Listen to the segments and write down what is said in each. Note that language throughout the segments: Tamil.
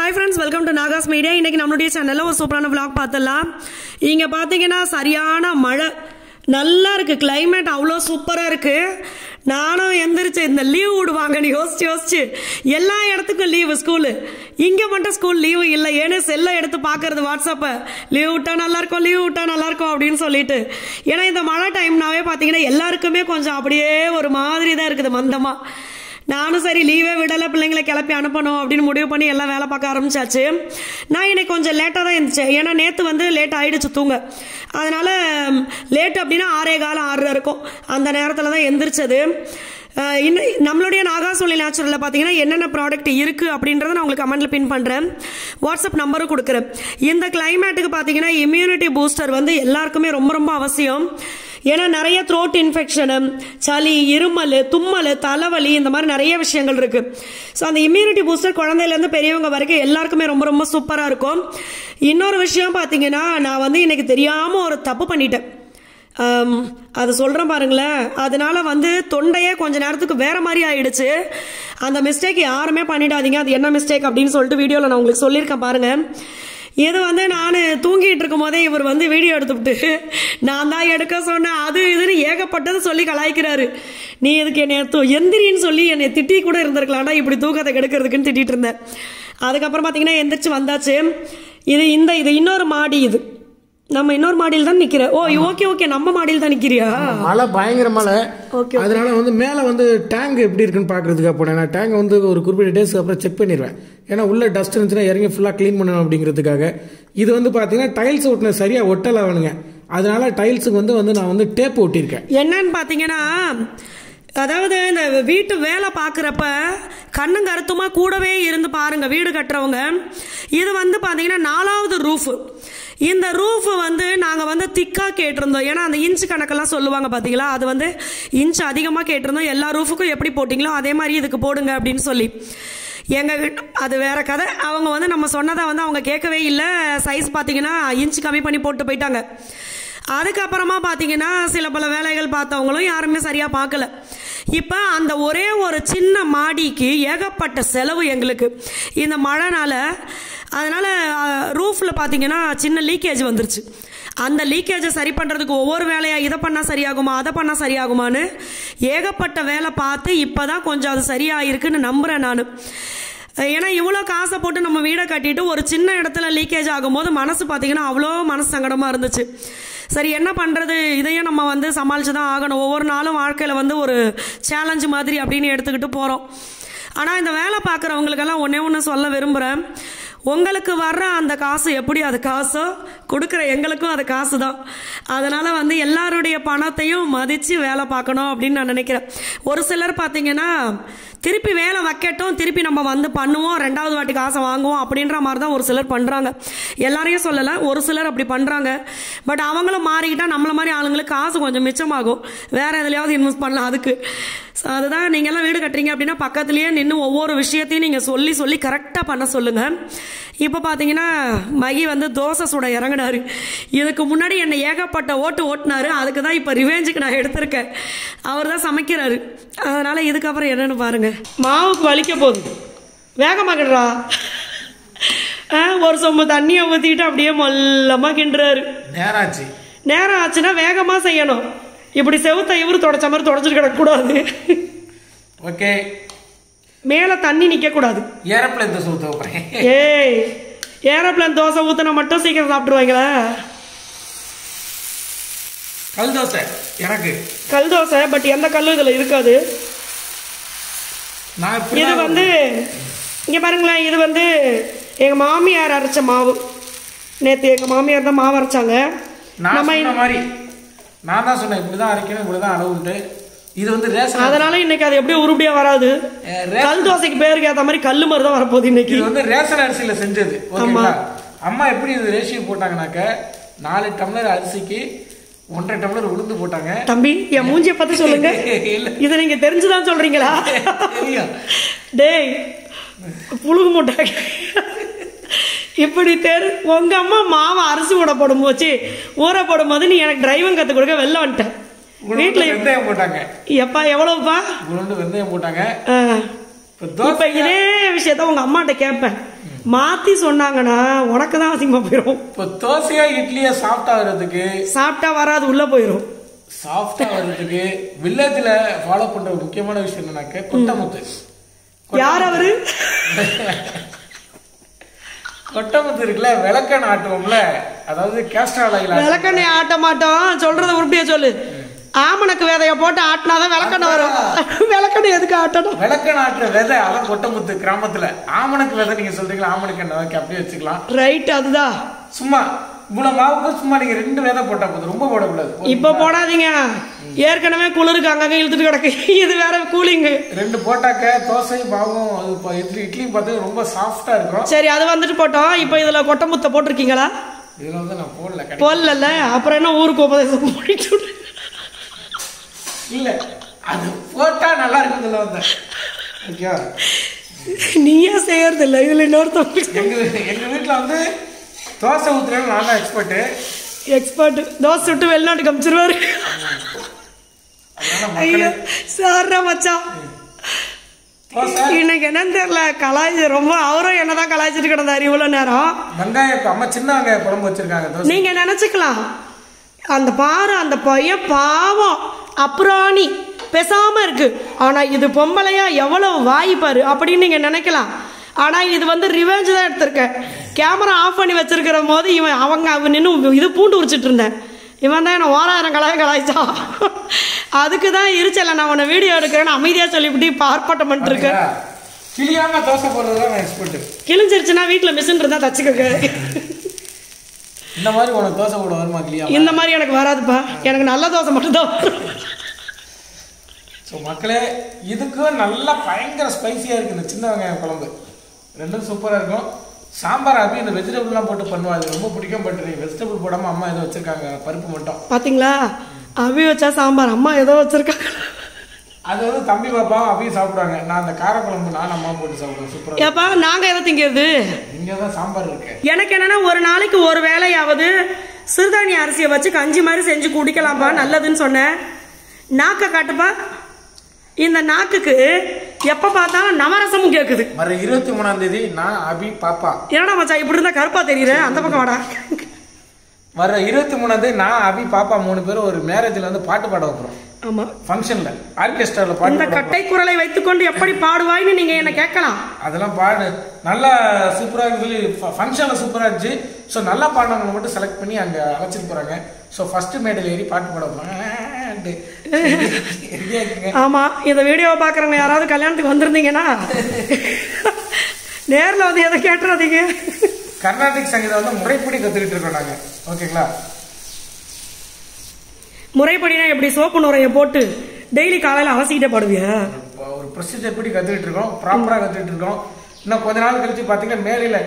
Hi friends, welcome to Nagas Media. இன்னைக்கு நம்மளுடைய சேனல்ல ஒரு சூப்பரான vlog பார்த்தலாம். இங்க பாத்தீங்கன்னா சரியான மழை. நல்லா இருக்கு, climate அவ்வளோ சூப்பரா இருக்கு. நானும் எந்திரிச்சு இந்த லீவ் விடுவாங்கன்னு யோசிச்சு எல்லா இடத்துக்கும் லீவு ஸ்கூலு, இங்க மட்டும் ஸ்கூல் லீவு இல்லை. ஏன்னா செல்லை எடுத்து பார்க்கறது வாட்ஸ்அப்பை, லீவ் விட்டா நல்லா இருக்கும் அப்படின்னு சொல்லிட்டு. ஏன்னா இந்த மழை டைம்னாவே பார்த்தீங்கன்னா எல்லாருக்குமே கொஞ்சம் அப்படியே ஒரு மாதிரி தான் இருக்குது மந்தமா. நானும் சரி லீவே விடலை, பிள்ளைங்களை கிளப்பி அனுப்பணும் அப்படின்னு முடிவு பண்ணி எல்லாம் வேலை பார்க்க ஆரம்பிச்சாச்சு. நான் இன்னைக்கு கொஞ்சம் லேட்டாக தான் இருந்துச்சேன். ஏன்னா நேற்று லேட் ஆகிடுச்சு தூங்க. அதனால் லேட் அப்படின்னா 6:15 இருக்கும். அந்த நேரத்தில் தான் எந்திரிச்சது. இன்னும் நம்மளுடைய நாகாசொலி நேச்சுரலில் பார்த்தீங்கன்னா என்னென்ன ப்ராடக்ட் இருக்குது அப்படின்றத நான் உங்களுக்கு கமெண்ட்டில் பின் பண்ணுறேன். வாட்ஸ்அப் நம்பரும் கொடுக்குறேன். இந்த கிளைமேட்டுக்கு பார்த்தீங்கன்னா இம்யூனிட்டி பூஸ்டர் எல்லாருக்குமே ரொம்ப ரொம்ப அவசியம். ஏன்னா நிறைய த்ரோட் இன்ஃபெக்ஷனு, சளி, இருமல், தும்மல், தலைவலி, இந்த மாதிரி நிறைய விஷயங்கள் இருக்கு. ஸோ அந்த இம்யூனிட்டி பூஸ்டர் குழந்தையிலேருந்து பெரியவங்க வரைக்கும் எல்லாருக்குமே ரொம்ப ரொம்ப சூப்பராக இருக்கும். இன்னொரு விஷயம் பார்த்தீங்கன்னா, நான் இன்னைக்கு தெரியாமல் ஒரு தப்பு பண்ணிட்டேன். அது சொல்கிறேன் பாருங்களேன். அதனால தொண்டையே கொஞ்ச நேரத்துக்கு வேற மாதிரி ஆயிடுச்சு. அந்த மிஸ்டேக் யாருமே பண்ணிடாதீங்க. அது என்ன மிஸ்டேக் அப்படின்னு சொல்லிட்டு வீடியோவில் நான் உங்களுக்கு சொல்லியிருக்கேன் பாருங்க. இது நான் தூங்கிட்டு இருக்கும் போதே இவர் வீடியோ எடுத்துவிட்டு நான் தான் எடுக்க சொன்னேன், அது இதுன்னு ஏகப்பட்டது சொல்லி கலாய்க்கிறாரு. நீ எதுக்கு என்னை எந்திரின்னு சொல்லி என்னை திட்டி கூட இருந்திருக்கலாம்டா, இப்படி தூக்கத்தை கெடுக்கிறதுக்குன்னு திட்டிட்டு இருந்தேன். அதுக்கப்புறம் பார்த்தீங்கன்னா எந்திரிச்சு வந்தாச்சு. இது இன்னொரு மாடி. இது நம்ம இன்னொரு மாடியில் தான் நிக்கிற. ஓகே நம்ம மாடியில் தான் நிக்கிறியா? மழை பயங்கர மழை. அதனால மேல டேங்க் எப்படி இருக்குன்னு பாக்குறதுக்கு போனேன். நான் டேங்க் ஒரு குறிப்பிட்ட டேஸ்க்கு அப்புறம் செக் பண்ணிடுவேன். ஏன்னா உள்ள டஸ்ட் இருந்துச்சுன்னா இறங்கி ஃபுல்லா கிளீன் பண்ணணும் அப்படிங்கிறதுக்காக. இது பாத்தீங்கன்னா டைல்ஸ் ஒட்டின சரியா ஒட்டல அவனுங்க. அதனால டைல்ஸுக்கு நான் டேப் ஒட்டியிருக்கேன். என்னன்னு பாத்தீங்கன்னா, அதாவது இந்த வீட்டு வேலை பார்க்குறப்ப கண்ணும் கருத்துமா கூடவே இருந்து பாருங்க வீடு கட்டுறவங்க. இது பாத்தீங்கன்னா 4வது ரூஃப். இந்த ரூஃப் நாங்கள் திக்காக கேட்டிருந்தோம். ஏன்னா அந்த இன்ச்சு கணக்கெல்லாம் சொல்லுவாங்க பார்த்தீங்களா, அது இன்ச்சு அதிகமாக கேட்டிருந்தோம். எல்லா ரூஃபுக்கும் எப்படி போட்டிங்களோ அதே மாதிரி இதுக்கு போடுங்க அப்படின்னு சொல்லி. அது வேற கதை. அவங்க நம்ம சொன்னதை அவங்க கேட்கவே இல்லை. சைஸ் பார்த்தீங்கன்னா இன்ச்சு கம்மி பண்ணி போட்டு போயிட்டாங்க. அதுக்கப்புறமா பார்த்தீங்கன்னா சில பல வேலைகள் பார்த்தவங்களும் யாருமே சரியாக பார்க்கல. இப்போ அந்த ஒரே ஒரு சின்ன மாடிக்கு ஏகப்பட்ட செலவு எங்களுக்கு இந்த மழைனால. அதனால் ரூஃபில் பார்த்தீங்கன்னா சின்ன லீக்கேஜ் வந்துருச்சு. அந்த லீக்கேஜை சரி பண்ணுறதுக்கு ஒவ்வொரு வேலையாக இதை பண்ணால் சரியாகுமா அதை பண்ணால் சரியாகுமான்னு ஏகப்பட்ட வேலை பார்த்து இப்போ தான் கொஞ்சம் அது சரியாயிருக்குன்னு நம்புகிறேன் நான். ஏன்னா இவ்வளோ காசை போட்டு நம்ம வீடை கட்டிட்டு ஒரு சின்ன இடத்துல லீக்கேஜ் ஆகும்போது மனசு பார்த்தீங்கன்னா அவ்வளோ மனசு சங்கடமாக இருந்துச்சு. சரி என்ன பண்ணுறது, இதையும் நம்ம சமாளித்து தான் ஆகணும். ஒவ்வொரு நாளும் வாழ்க்கையில் ஒரு சேலஞ்சு மாதிரி அப்படின்னு எடுத்துக்கிட்டு போகிறோம். ஆனால் இந்த வேலை பார்க்குறவங்களுக்கெல்லாம் ஒன்று சொல்ல விரும்புகிறேன். உங்களுக்கு வர்ற அந்த காசு எப்படி அது காசோ, கொடுக்குற எங்களுக்கும் அது காசு தான். அதனால் எல்லாருடைய பணத்தையும் மதித்து வேலை பார்க்கணும் அப்படின்னு நான் நினைக்கிறேன். ஒரு சிலர் பார்த்தீங்கன்னா திருப்பி வேலை வைக்கட்டும், திருப்பி நம்ம பண்ணுவோம், 2வது வாட்டி காசை வாங்குவோம் அப்படின்ற மாதிரி தான் ஒரு சிலர் பண்ணுறாங்க. எல்லாரையும் சொல்லலை, ஒரு சிலர் அப்படி பண்ணுறாங்க. பட் அவங்களும் மாறிக்கிட்டால் நம்மள மாதிரி ஆளுங்களுக்கு காசு கொஞ்சம் மிச்சமாகும். வேறு எதுலையாவது இன்வெஸ்ட் பண்ணலாம் அதுக்கு. ஸோ அதுதான் நீங்கள்லாம் வீடு கட்டுறீங்க அப்படின்னா பக்கத்துலேயே நின்று ஒவ்வொரு விஷயத்தையும் நீங்கள் சொல்லி கரெக்டாக பண்ண சொல்லுங்கள். இப்போ பார்த்தீங்கன்னா மகி தோசை சுட இறங்கினாரு. இதுக்கு முன்னாடி என்னை ஏகப்பட்ட ஓட்டுனாரு. அதுக்கு தான் இப்போ ரிவேஞ்சுக்கு நான் எடுத்திருக்கேன். அவர் தான் சமைக்கிறாரு. அதனால் இதுக்கப்புறம் என்னன்னு பாருங்க. மாவுக்கு வலிக்க போகுது, வேகமாகடுறா. ஒரு சொம்பு தண்ணியை ஊற்றிக்கிட்டு அப்படியே மொல்லமாக கிண்டுறாரு. நேரம் ஆச்சுன்னா வேகமாக செய்யணும். இப்படி செவுத்த இவரு தொடச்ச மாதிரி தொடச்சிட்டு கிடக்கூடாது. ஓகே, மேல தண்ணி நிக்க கூடாது. ஏரோப்ளேன் தோசை ஊத்துறேன். ஏரோப்ளேன் தோசை ஊத்தினா மட்டும் சீக்கிரம் சாப்பிட்டுருவாங்களா? கல் தோசை எனக்கு கல் தோசை. பட் எந்த கல்லும் இதுல இருக்காது. இது இங்க பாருங்களேன். இது எங்க மாமியார் அரைச்ச மாவு. நேற்று எங்க மாமியார் தான் மாவு அரைச்சாங்க. நான் தான் சொன்னேன் இப்படிதான் அரைக்கணும், இப்படிதான் அளவுண்டு. இது ரேஷன். அதனால இன்னைக்கு அது எப்படி உருப்படியா வராது. கல் தோசைக்கு பேருக்கு ஏற்ற மாதிரி கல்லு மாதிரி தான் வரப்போகுது இன்னைக்கு. இது ரேஷன் அரிசியில செஞ்சது. அம்மா எப்படி இது ரேஷியோ போட்டாங்கன்னாக்க 4 டம்ளர் அரிசிக்கு 1.5 டம்ளர் உளுந்து போட்டாங்க. தம்பி என் மூஞ்சிய பார்த்து சொல்லுங்க. இதை நீங்க தெரிஞ்சுதான் சொல்றீங்களா? டேய் புழுகு மூட்டை. இப்படி உங்க அம்மா மாவை அரிசி ஊற போடும்போது நீ எனக்கு டிரைவன் கத்து கொடுக்க வெளில வந்துட்டேன். வீட்டுல வெந்தயம் போட்டாங்க. எப்பா எவ்வளவுப்பா? வெந்தயம் போட்டாங்க. இப்ப இதே விஷயத்த உங்க அம்மாட்ட கேட்பேன். மாத்தி சொன்னாங்கன்னா உனக்கு தான் அசிங்கமா போயிடும். இப்போ தோசையா இட்லியா சாஃப்டா வர்றதுக்கு, சாப்பிட்டா வராது உள்ள போயிடும். சாஃப்டா வர்றதுக்கு வில்லேஜ்ல ஃபாலோ பண்ற ஒரு முக்கியமான விஷயம் என்னன்னாக்க கொட்டமுத்து. யார் அவரு? கொட்டமுத்து இருக்குல்ல, விளக்கெண்ணெய் ஆட்டுவோம்ல, அதாவது கேஸ்ட்ரால் ஆயில். விளக்கெண்ணெய் ஆட்ட மாட்டோம், சொல்றத உருப்படியா சொல்லு. ஆமணக்கு விதைய போட்டு ஆட்டினாதான் விளக்கெண்ணெய் வரும். விளக்கெண்ணெய் எதுக்கு ஆட்டணும்? விளக்கெண்ணெய் ஆட்டுற விதை அதான் கொட்டமுத்து. கிராமத்துல ஆமணக்கு விதை நீங்க சொல்றீங்களா, ஆமணக்கு எண்ணெய் வைக்க அப்படியே வச்சுக்கலாம். ரைட், அதுதான். சும்மா இவ்வளவு மாவுக்கு சும்மா நீங்க 2 விதை போட்டா போதும், ரொம்ப போடக்கூடாது. இப்ப போடாதீங்க, ஏற்கனவே குளிருக்கு அங்கங்க இழுத்துட்டு கிடக்கு, இது வேற கூலிங்கு. 2 போட்டாக்க தோசை மாவும் அது இட்லியும் பார்த்து ரொம்ப சாஃப்டா இருக்கும். சரி, அது வந்துட்டு போட்டோம். இப்ப இதுல கொட்டமுத்த போட்டிருக்கீங்களா? இதுல வந்து நான் போடல. அப்புறம் என்ன ஊருக்கு உபதேசம் பண்ணிட்டு? இல்ல, அது போட்டா நல்லா இருக்குதுல வந்து. ஓகே, நீயே செய்யறது இல்ல, இதுல இன்னொருத்தவங்க. எங்க வீட்டுல வந்து தோசை ஊத்துறேன்னு நான் தான் எக்ஸ்பர்ட். தோசை விட்டு வெளிநாட்டுக்கு அமிச்சிருவாரு. ஐயோ சாரா மச்சான், இன்னைக்கு என்னன்னு தெரியல, கலாய்ச்சி ரொம்ப அவரும் என்னதான் கலாய்ச்சிட்டு கிடந்தாரு இவ்வளவு நேரம். வெங்காயம் அம்மா சின்ன வெங்காயம் குழம்பு வச்சிருக்காங்க. நீங்க நினைச்சுக்கலாம், அந்த பாரு அந்த பையன் பாவம் அப்புறாணி பேசாம இருக்கு, ஆனா இது பொம்பளையா எவ்வளவு வாய்ப்பாரு அப்படின்னு நீங்க நினைக்கலாம். ஆனா இது வந்து ரிவெஞ்ச் தான் எடுத்திருக்கேன். கேமரா ஆஃப் பண்ணி வச்சிருக்கிற போது இவன் அவங்க நின்று இது பூண்டு உரிச்சிட்டு இருந்தேன். இவன் தான் என்ன ஓராயிரம் கலாய்ச்சான். அதுக்கு தான் இருச்சல நான் உன்னை வீடியோ எடுக்கிறேன்னு அமைதியா சொல்லிவிட்டு இப்போ ஆர்ப்பாட்டம் பண்ணிட்டு இருக்கேன். கிளியாம தோசை போடுறதுதான் நான் எக்ஸ்பர்ட். கிழிஞ்சிருச்சுன்னா வீட்டில் மிஷின் இருந்தா தச்சுக்க. இந்த மாதிரி உனக்கு தோசை போட வருமா கிளியா? இந்த மாதிரி எனக்கு வராதுப்பா, எனக்கு நல்ல தோசை மட்டும்தான். ஸோ மக்களே, இதுக்கும் நல்லா பயங்கர ஸ்பைசியாக இருக்குது இந்த சின்ன வெங்காயம் குழம்பு. 2 சூப்பராக இருக்கும். சாம்பார் அப்படி இந்த வெஜிடபிள்லாம் போட்டு பண்ணுவா, அது ரொம்ப பிடிக்கும். பட் வெஜிடபிள் போடாமல் அம்மா ஏதோ வச்சிருக்காங்க, பருப்பு மட்டும். பார்த்தீங்களா, அவி வச்சா சாம்பார், அம்மா ஏதோ வச்சிருக்காங்க. அது வந்து தம்பி பாப்பாவும் அவையும் சாப்பிடுவாங்க. நான் அந்த காரக்குழம்பு நான் அம்மா போட்டு சாப்பிடுவேன். சூப்பராக. ஏப்பா நாங்கள் எதை திங்கிறது? இங்கே தான் சாம்பார் இருக்கு. எனக்கு என்னன்னா, ஒரு நாளைக்கு ஒரு வேளையாவது சிறுதானிய அரிசியை வச்சு கஞ்சி மாதிரி செஞ்சு குடிக்கலாம்ப்பா, நல்லதுன்னு சொன்னேன். நாக்க காட்டுப்பா. இந்த நாக்குக்கு எப்ப பார்த்தாலும் நவரசமும் கேக்குது. வர 23ஆம் தேதி நான் அபி பாப்பா. என்னடா மச்சா இப்படி இருந்தா கருப்பா தெரியுற, அந்த பக்கம் வாடா. வர 23ஆம் தேதி நான் அபி பாப்பா 3 பேரும் ஒரு மேரேஜ்ல வந்து பாட்டு பாட வைக்கிறோம். ஆமா, ஃபங்க்ஷன்ல ஆர்கெஸ்ட்ரால பாட்டு. இந்த கட்டை குரலை வைத்துக்கொண்டு எப்படி பாடுவாய்னு நீங்க என்ன கேட்கலாம். அதெல்லாம் பாடு நல்லா சூப்பரா சொல்லி ஃபங்க்ஷன்ல சூப்பரா இருந்துச்சு. ஸோ நல்லா பாடினவங்க மட்டும் செலக்ட் பண்ணி அங்க அழைச்சிட்டு போறாங்க. ஸோ ஃபர்ஸ்ட் மேடையில் ஏறி பாட்டு பாட வைப்பாங்க. ஆமா, இந்த வீடியோவை பாக்குறவங்க யாராவது கல்யாணத்துக்கு வந்திருந்தீங்கன்னா நேரில் வந்து எதை கேட்டுறாதீங்க. கர்நாடிக் சங்கீதம் வந்து முறைப்படி கத்துக்கிட்டு இருக்கோம் நாங்க. ஓகேங்களா? முறைப்படினா எப்படி? சோப்பு நுரையை போட்டு டெய்லி காலையில் அலசிக்கிட்டே பாடுவியா? ஒரு ப்ரொசீஜர் படி கத்துக்கிட்டு இருக்கோம், ப்ராப்பரா கத்துக்கிட்டு இருக்கோம். இன்னும் கொஞ்ச நாள் கழிச்சு பாத்தீங்கன்னா மேலையில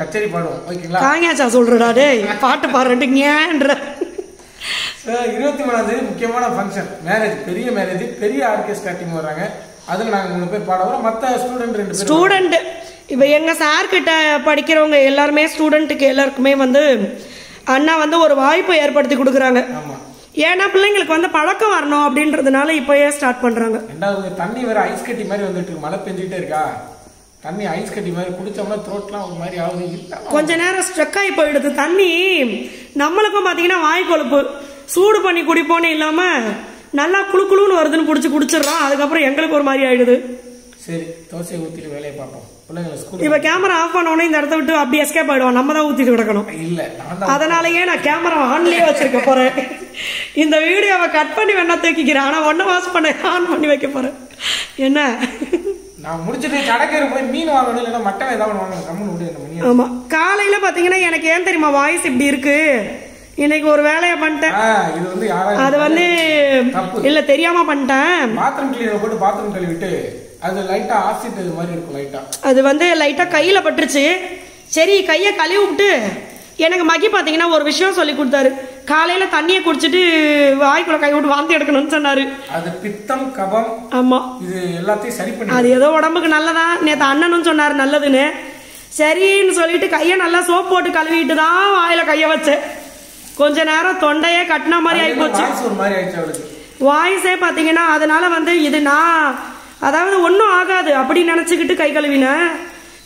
கச்சேரி பாடுவோம். ஓகேங்களா? காங்கியாச்சா சொல்றடா டேய், பாட்டு பாடுறேன்ட்டு ஞான்ற. 23ஆம் தேதி முக்கியமான ஃபங்க்ஷன், மேரேஜ், பெரிய மேரேஜ், பெரிய ஆர்கெஸ்ட்ரா டீம் வர்றாங்க. அதுல நாங்க 3 பேர் பாட வரோம். மற்ற ஸ்டூடெண்ட் 2 பேர். ஸ்டூடெண்ட் இப்போ எங்க சார் கிட்ட படிக்கிறவங்க எல்லாருமே ஸ்டூடெண்ட்டுக்கு எல்லாருக்குமே வந்து அண்ணா வந்து ஒரு வாய்ப்பை ஏற்படுத்தி கொடுக்குறாங்க. ஏன்னா பிள்ளைங்களுக்கு வந்து பழக்கம் வரணும் அப்படின்றதுனால இப்பயே ஸ்டார்ட் பண்றாங்க. ரெண்டாவது தண்ணி வேற ஐஸ் கட்டி மாதிரி வந்துட்டு இருக்கு, மழை பெஞ்சிட்டே இருக்கா, தண்ணி ஐஸ் கட்டி மாதிரி குடிச்சோம்னா த்ரோட்லாம் ஒரு மாதிரி ஆகுது. கொஞ்ச நேரம் ஸ்ட்ரக் ஆகி போயிடுது தண்ணி. நம்மளுக்கும் பாத்தீங்கன்னா வாய் கொழுப்பு, சூடு பண்ணி குடிப்போன்னு இல்லாம நல்லா குளுக்குளுன்னு வருதுன்னு பிடிச்சி குடிச்சிடறோம். அதுக்கப்புறம் எங்களுக்கு ஒரு மாதிரி ஆயிடுது. சரி, தோசையை ஊத்திட்டு வேலையை பார்ப்போம். இப்ப கேமரா ஆஃப் பண்ண உடனே இந்த இடத்த விட்டு அப்படி எஸ்கேப் ஆயிடுவோம். நம்ம தான் ஊத்திட்டு கிடக்கணும். இல்ல, அதனாலயே நான் கேமரா ஆன்லயே வச்சிருக்க போறேன். இந்த வீடியோவை கட் பண்ணி வேணா தூக்கிக்கிறேன், ஆனா 1 வாஷ் பண்ண ஆன் பண்ணி வைக்க போறேன். என்ன நான் முடிச்சிட்டு கடைக்கு போய் மீன் வாங்கணும், இல்லைன்னா மட்டன் ஏதாவது வாங்கணும். ஆமா, காலையில பாத்தீங்கன்னா எனக்கு ஏன் தெரியுமா வாய்ஸ் இப்படி இருக்கு, இன்னைக்கு ஒரு வேலையை பண்ணிட்டேன். அது வந்து இல்ல தெரியாம பண்ணிட்டேன். பாத்ரூம் கிளீனர் போட்டு பாத்ரூம் கழுவிட்டு அது லைட்டா ஆசிட் இது மாதிரி இருக்கும். லைட்டா அது வந்து லைட்டா கையில பட்டுருச்சு. சரி கையை கழுவி விட்டு எனக்கு மகி பாத்தீங்கன்னா ஒரு விஷயம் சொல்லி கொடுத்தாரு. காலையில தண்ணியை குடிச்சிட்டு வாய்க்குள்ள கை விட்டு வாந்தி எடுக்கணும்னு சொன்னாரு. அது பித்தம் கபம். ஆமா, இது எல்லாத்தையும் சரி பண்ணி அது ஏதோ உடம்புக்கு நல்லதா. நேத்து அண்ணனும் சொன்னாரு நல்லதுன்னு. சரின்னு சொல்லிட்டு கையை நல்லா சோப் போட்டு கழுவிட்டு தான் வாயில கைய வச்சேன். கொஞ்ச நேரம் தொண்டையே கட்டின மாதிரி ஆகி போச்சு. வாய்ஸே பாத்தீங்கன்னா. அதனால வந்து இது நான் அதாவது ஒன்றும் ஆகாது அப்படி நினைச்சுக்கிட்டு கை கழுவினேன்.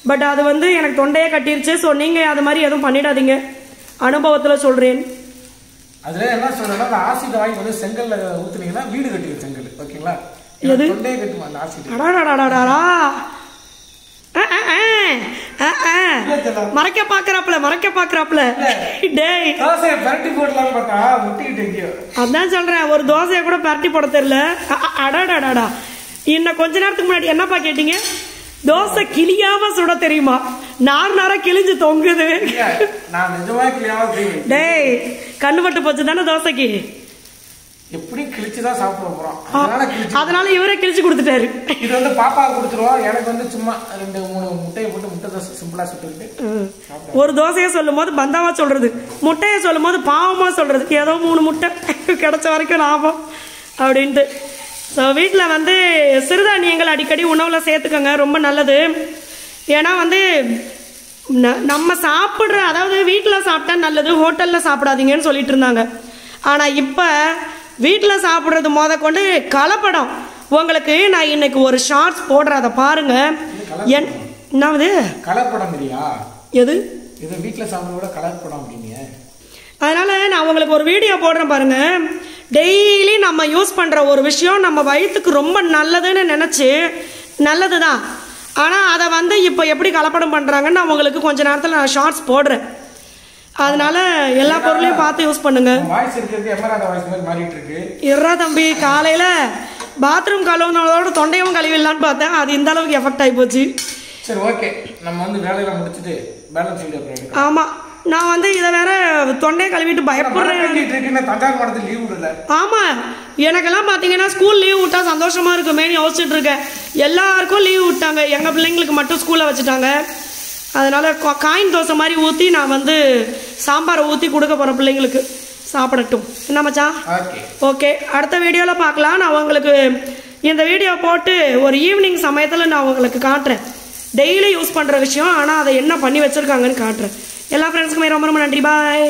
பட் அது வந்து எனக்கு தொண்டையே கட்டிருச்சு. ஸோ நீங்கள் அது மாதிரி எதுவும் பண்ணிடாதீங்க, அனுபவத்தில் சொல்கிறேன். அதில் என்ன சொல்கிறேன்னா, அந்த ஆசிட் வாங்கி வந்து செங்கல்ல ஊற்றுனீங்கன்னா வீடு கட்டிடும் செங்கல். ஓகேங்களா? தொண்டையே கட்டுமா அந்த ஆசிட். அடாடாடாடாடா, மறைக்க பாக்குறாப்ல. டேய், தோசையை பரட்டி போடலாம் பார்த்தா முட்டிக்கிட்டு. அதான் சொல்றேன், ஒரு தோசையை கூட பரட்டி போட தெரியல. அடாடாடாடா, இன்னும் கொஞ்ச நேரத்துக்கு முன்னாடி என்னப்பா கேட்டீங்க? தோசை கிளியாம சுட தெரியுமா? நாரா கிழிஞ்சு தொங்குது. டேய், கண்ணு பட்டு போச்சு தானே தோசைக்கு. எப்படி கிழிச்சுதான் சாப்பிட போறோம், அதனால இவரே கிழிச்சு கொடுத்துட்டாரு. இது வந்து பாப்பா கொடுத்துருவோம். எனக்கு வந்து சும்மா 2-3 முட்டையை போட்டு முட்டை தோசை சிம்பிளா சுட்டுக்கிட்டு. ஒரு தோசையை சொல்லும் போது பந்தாவா சொல்றது, முட்டையை சொல்லும் போது பாவமா சொல்றது. ஏதோ 3 முட்டை கிடைச்ச வரைக்கும் லாபம் அப்படின்ட்டு. ஸோ வீட்டில் வந்து சிறுதானியங்கள் அடிக்கடி உணவில் சேர்த்துக்கோங்க, ரொம்ப நல்லது. ஏன்னா வந்து நம்ம சாப்பிட்ற, அதாவது வீட்டில் சாப்பிட்டா நல்லது, ஹோட்டலில் சாப்பிடாதீங்கன்னு சொல்லிட்டு இருந்தாங்க. ஆனால் இப்போ வீட்டில் சாப்பிட்றது கொண்டு கலப்படம். உங்களுக்கு நான் இன்னைக்கு ஒரு ஷார்ட்ஸ் போடுறேன், அதை பாருங்க. என்னது கலப்படம்? எது இது? வீட்டில் சாப்பிட்றத கலப்படம் அப்படிங்க. அதனால நான் உங்களுக்கு ஒரு வீடியோ போடுறேன் பாருங்க. டெய்லி நம்ம யூஸ் பண்ற ஒரு விஷயம் நம்ம வயிற்றுக்கு ரொம்ப நல்லதுன்னு நினைச்சு, நல்லதுதான், ஆனால் அதை வந்து இப்போ எப்படி கலப்படம் பண்றாங்கன்னு நான் உங்களுக்கு கொஞ்ச நேரத்தில் நான் ஷார்ட்ஸ் போடுறேன். அதனால எல்லா பொருளையும் பார்த்து யூஸ் பண்ணுங்க. இறா தம்பி, காலையில பாத்ரூம் கழுவுனதோட தொண்டையும் கழுவிடலான்னு பார்த்தேன், அது இந்த அளவுக்கு எஃபெக்ட் ஆகி போச்சு. சரி, ஓகே, நம்ம வந்து வேலையில முடிச்சிட்டு பேலன்ஸ் வீடியோ போடுறோம். ஆமா, நான் வந்து இதை வேற தொண்டையை கழுவிட்டு பயப்படுறேன். ஆமா, எனக்கெல்லாம் பாத்தீங்கன்னா ஸ்கூல் லீவ் விட்டா சந்தோஷமா இருக்குமேன்னு யோசிச்சுட்டு இருக்கேன். எல்லாருக்கும் லீவ் விட்டாங்க, எங்க பிள்ளைங்களுக்கு மட்டும் ஸ்கூல்ல வச்சுட்டாங்க. அதனால காயின் தோசை மாதிரி ஊற்றி நான் வந்து சாம்பாரை ஊற்றி கொடுக்க போகிறேன் பிள்ளைங்களுக்கு, சாப்பிடட்டும். என்ன மச்சான்? ஓகே, அடுத்த வீடியோவில் பார்க்கலாம். நான் உங்களுக்கு இந்த வீடியோ போட்டு ஒரு ஈவினிங் சமயத்தில் நான் உங்களுக்கு காட்டுறேன், டெய்லி யூஸ் பண்ணுற விஷயம், ஆனால் அதை என்ன பண்ணி வச்சுருக்காங்கன்னு காட்டுறேன். எல்லா ஃப்ரெண்ட்ஸுக்குமே ரொம்ப ரொம்ப நன்றி. பாய்.